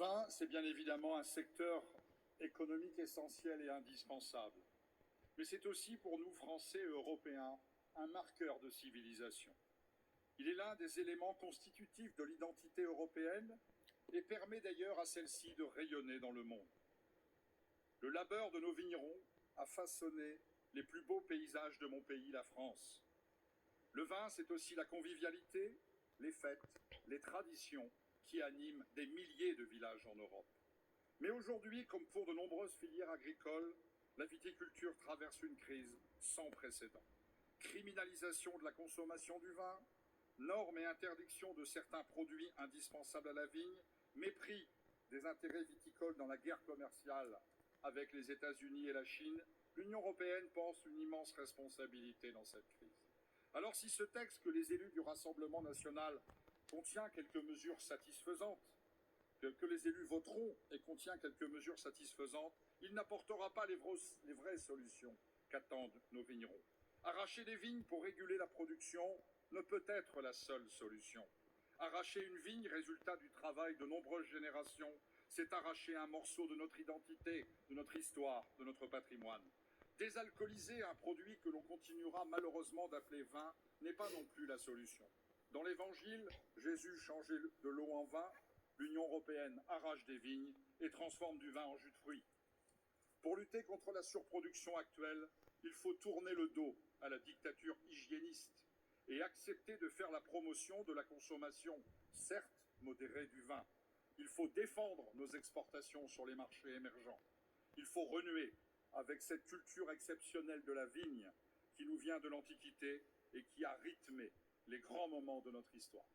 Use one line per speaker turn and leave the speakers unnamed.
vin, c'est bien évidemment un secteur économique essentiel et indispensable. Mais c'est aussi pour nous, Français et Européens, un marqueur de civilisation. Il est l'un des éléments constitutifs de l'identité européenne et permet d'ailleurs à celle-ci de rayonner dans le monde. Le labeur de nos vignerons a façonné les plus beaux paysages de mon pays, la France. Le vin, c'est aussi la convivialité, les fêtes, les traditions qui animent des milliers de villages en Europe. Mais aujourd'hui, comme pour de nombreuses filières agricoles, la viticulture traverse une crise sans précédent. Criminalisation de la consommation du vin, normes et interdictions de certains produits indispensables à la vigne, mépris des intérêts viticoles dans la guerre commerciale avec les États-Unis et la Chine, l'Union européenne pense une immense responsabilité dans cette crise. Alors si ce texte que les élus du Rassemblement national contient quelques mesures satisfaisantes, que les élus voteront et contient quelques mesures satisfaisantes, il n'apportera pas les vraies solutions qu'attendent nos vignerons. Arracher des vignes pour réguler la production ne peut être la seule solution. Arracher une vigne, résultat du travail de nombreuses générations, c'est arracher un morceau de notre identité, de notre histoire, de notre patrimoine. Désalcooliser un produit que l'on continuera malheureusement d'appeler vin n'est pas non plus la solution. Dans l'Évangile, Jésus changeait de l'eau en vin, l'Union européenne arrache des vignes et transforme du vin en jus de fruits. Pour lutter contre la surproduction actuelle, il faut tourner le dos à la dictature hygiéniste et accepter de faire la promotion de la consommation, certes modérée, du vin. Il faut défendre nos exportations sur les marchés émergents. Il faut renouer avec cette culture exceptionnelle de la vigne qui nous vient de l'Antiquité et qui a rythmé les grands moments de notre histoire.